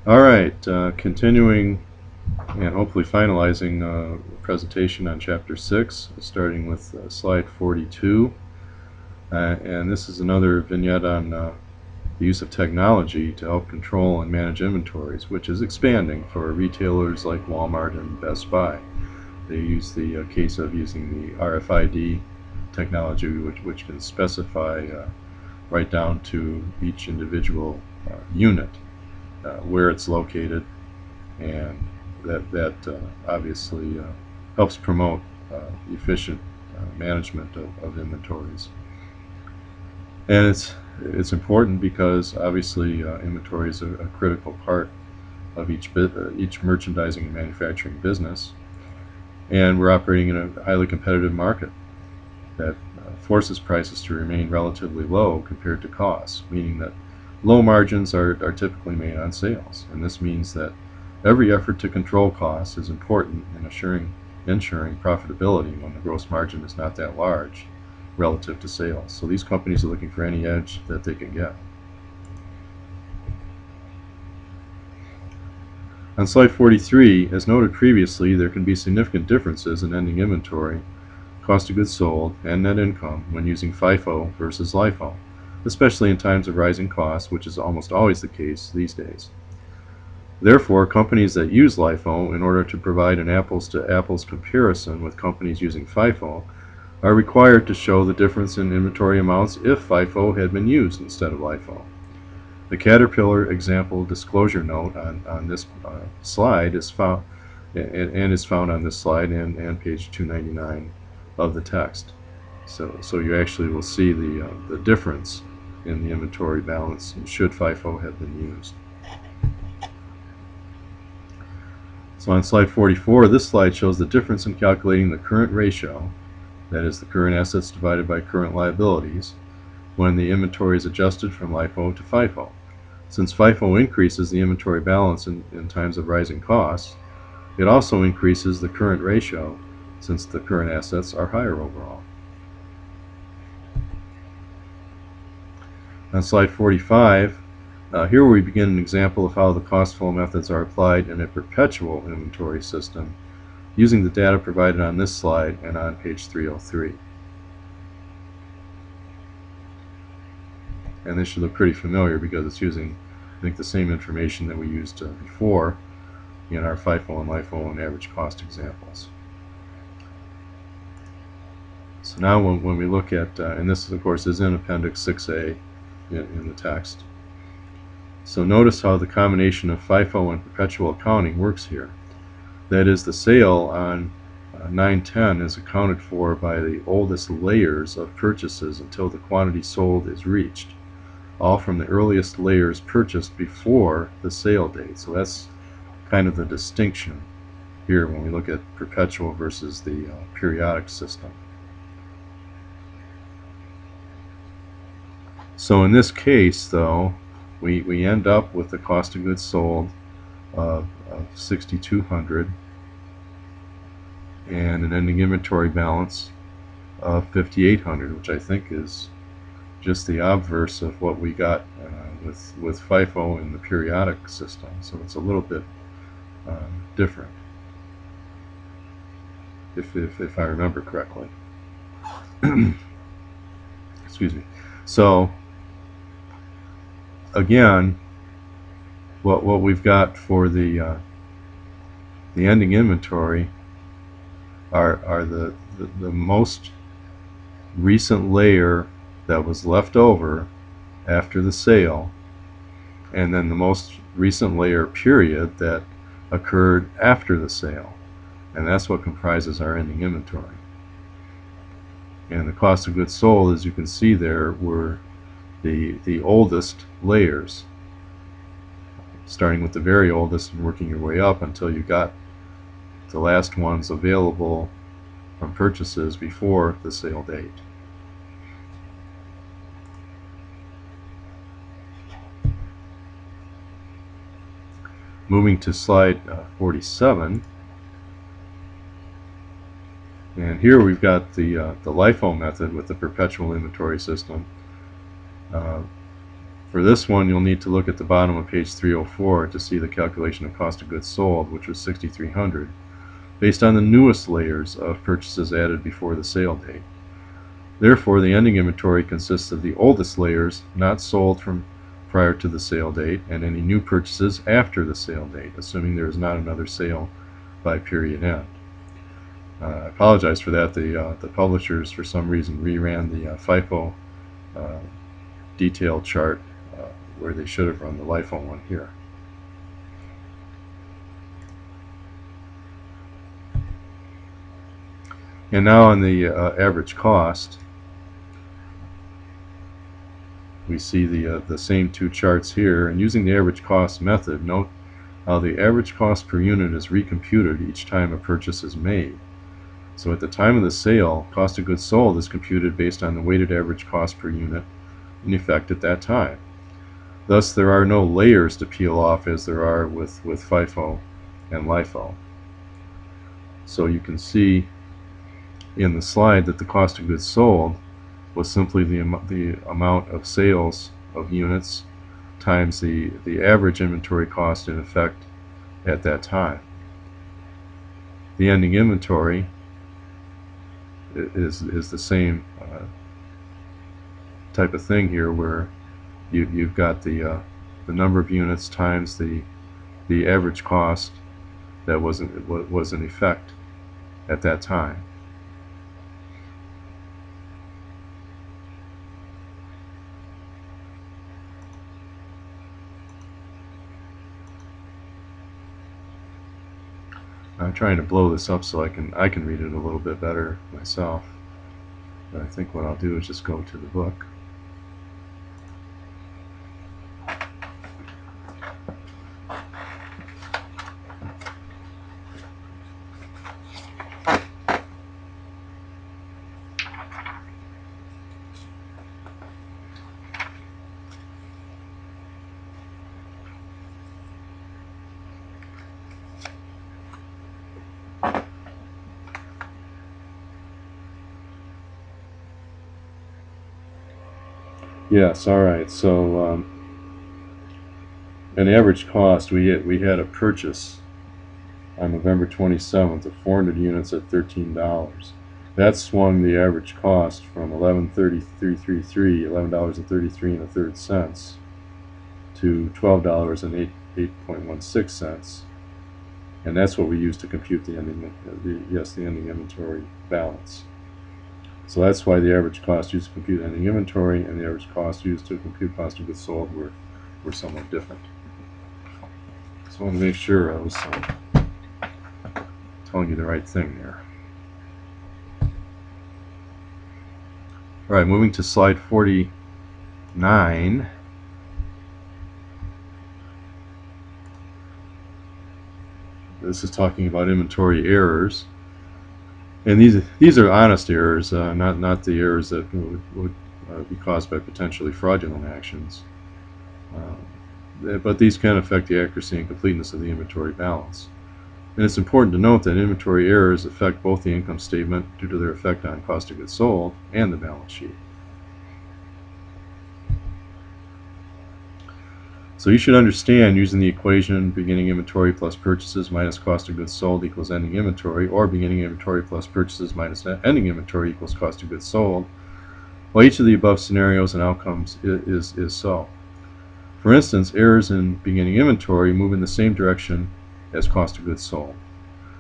All right, continuing and hopefully finalizing the presentation on Chapter 6, starting with slide 42. And this is another vignette on the use of technology to help control and manage inventories, which is expanding for retailers like Walmart and Best Buy. They use the case of using the RFID technology, which can specify right down to each individual unit where it's located, and that obviously helps promote efficient management of inventories. And it's important because obviously inventory is a critical part of each merchandising and manufacturing business, and we're operating in a highly competitive market that forces prices to remain relatively low compared to costs, meaning that low margins are typically made on sales. And this means that every effort to control costs is important in ensuring profitability when the gross margin is not that large relative to sales. So these companies are looking for any edge that they can get. On slide 43, as noted previously, there can be significant differences in ending inventory, cost of goods sold, and net income when using FIFO versus LIFO, especially in times of rising costs, which is almost always the case these days. Therefore, companies that use LIFO in order to provide an apples-to-apples comparison with companies using FIFO are required to show the difference in inventory amounts if FIFO had been used instead of LIFO. The Caterpillar example disclosure note on this slide is found on this slide and page 299 of the text. So you actually will see the difference in the inventory balance should FIFO have been used. So on slide 44, this slide shows the difference in calculating the current ratio, that is the current assets divided by current liabilities, when the inventory is adjusted from LIFO to FIFO. Since FIFO increases the inventory balance in times of rising costs, it also increases the current ratio since the current assets are higher overall. On slide 45, here we begin an example of how the cost flow methods are applied in a perpetual inventory system using the data provided on this slide and on page 303. And this should look pretty familiar because it's using, I think, the same information that we used before in our FIFO and LIFO and average cost examples. So now when we look at, and this of course is in Appendix 6A in the text. So notice how the combination of FIFO and perpetual accounting works here. That is, the sale on 910 is accounted for by the oldest layers of purchases until the quantity sold is reached, all from the earliest layers purchased before the sale date. So that's kind of the distinction here when we look at perpetual versus the periodic system. So in this case, though, we end up with the cost of goods sold of 6,200 and an ending inventory balance of 5,800, which I think is just the obverse of what we got with FIFO in the periodic system. So it's a little bit different, if I remember correctly. Excuse me. So again, what we've got for the ending inventory are the most recent layer that was left over after the sale, and then the most recent layer period that occurred after the sale, and that's what comprises our ending inventory. And the cost of goods sold, as you can see there, were the oldest layers, starting with the very oldest and working your way up until you got the last ones available from purchases before the sale date. Moving to slide 47, and here we've got the LIFO method with the perpetual inventory system. For this one, you'll need to look at the bottom of page 304 to see the calculation of cost of goods sold, which was $6,300, based on the newest layers of purchases added before the sale date. Therefore, the ending inventory consists of the oldest layers not sold from prior to the sale date and any new purchases after the sale date, assuming there is not another sale by period end. I apologize for that. The publishers, for some reason, reran the FIFO detailed chart where they should have run the LIFO one here. And now on the average cost, we see the same two charts here, and using the average cost method, note how the average cost per unit is recomputed each time a purchase is made. So at the time of the sale, cost of goods sold is computed based on the weighted average cost per unit in effect at that time. Thus, there are no layers to peel off as there are with FIFO and LIFO. So you can see in the slide that the cost of goods sold was simply the amount of sales of units times the average inventory cost in effect at that time. The ending inventory is the same type of thing here, where you've got the number of units times the average cost that was in effect at that time. I'm trying to blow this up so I can read it a little bit better myself. But I think what I'll do is just go to the book. Yes, all right. So an average cost, we had a purchase on November 27th of 400 units at $13. That swung the average cost from $11.33 to $12.08.16, and that's what we use to compute the ending inventory balance. So that's why the average cost used to compute ending inventory and the average cost used to compute cost of goods sold were somewhat different. So I want to make sure I was telling you the right thing there. All right, moving to slide 49. This is talking about inventory errors. And these are honest errors, not the errors that would be caused by potentially fraudulent actions. But these can affect the accuracy and completeness of the inventory balance. And it's important to note that inventory errors affect both the income statement due to their effect on cost of goods sold and the balance sheet. So you should understand, using the equation beginning inventory plus purchases minus cost of goods sold equals ending inventory, or beginning inventory plus purchases minus ending inventory equals cost of goods sold, well, each of the above scenarios and outcomes is so. For instance, errors in beginning inventory move in the same direction as cost of goods sold.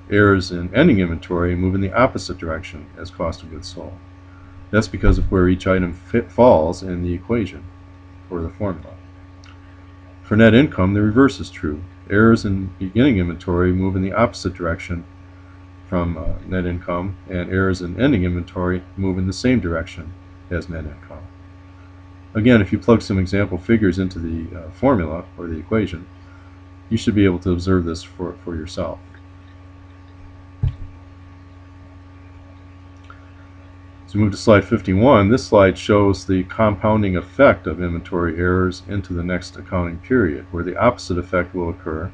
Errors in ending inventory move in the opposite direction as cost of goods sold. That's because of where each item falls in the equation or the formula. For net income, the reverse is true. Errors in beginning inventory move in the opposite direction from net income, and errors in ending inventory move in the same direction as net income. Again, if you plug some example figures into the formula or the equation, you should be able to observe this for yourself. So move to slide 51. This slide shows the compounding effect of inventory errors into the next accounting period, where the opposite effect will occur,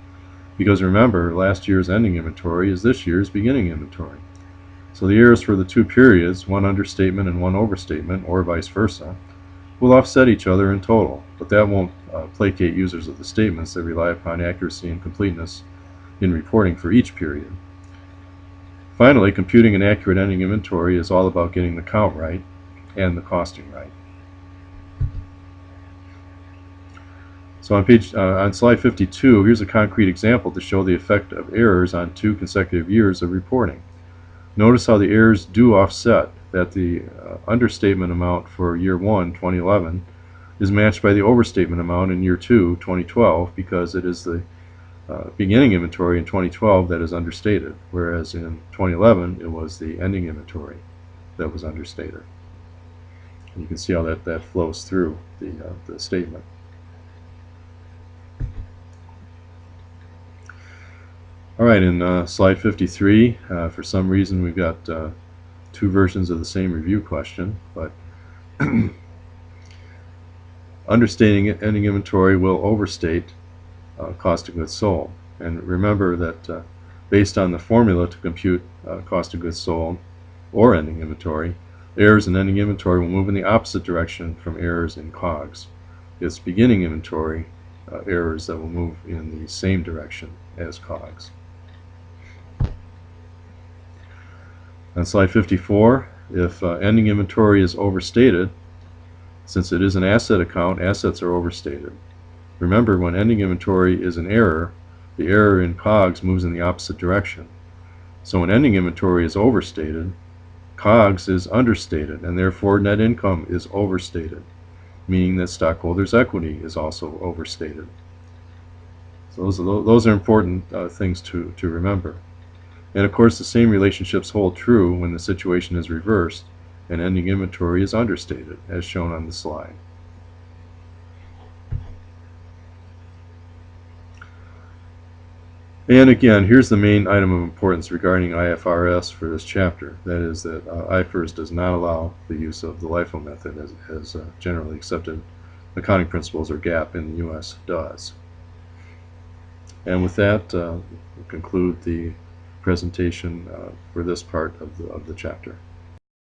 because remember, last year's ending inventory is this year's beginning inventory. So the errors for the two periods, one understatement and one overstatement, or vice versa, will offset each other in total, but that won't placate users of the statements that rely upon accuracy and completeness in reporting for each period. Finally, computing an accurate ending inventory is all about getting the count right and the costing right. So on slide 52, here's a concrete example to show the effect of errors on 2 consecutive years of reporting. Notice how the errors do offset, that the understatement amount for year 1, 2011, is matched by the overstatement amount in year 2, 2012, because it is the beginning inventory in 2012 that is understated, whereas in 2011 it was the ending inventory that was understated. And you can see how that flows through the statement. Alright, in slide 53, for some reason we've got 2 versions of the same review question, but understating ending inventory will overstate cost of goods sold. And remember that based on the formula to compute cost of goods sold or ending inventory, errors in ending inventory will move in the opposite direction from errors in COGS. It's beginning inventory errors that will move in the same direction as COGS. On slide 54, if ending inventory is overstated, since it is an asset account, assets are overstated. Remember, when ending inventory is an error, the error in COGS moves in the opposite direction. So when ending inventory is overstated, COGS is understated, and therefore net income is overstated, meaning that stockholders' equity is also overstated. So those are important things to remember. And of course, the same relationships hold true when the situation is reversed and ending inventory is understated, as shown on the slide. And again, here's the main item of importance regarding IFRS for this chapter. That is that IFRS does not allow the use of the LIFO method as generally accepted accounting principles, or GAAP, in the U.S. does. And with that, we'll conclude the presentation for this part of the chapter.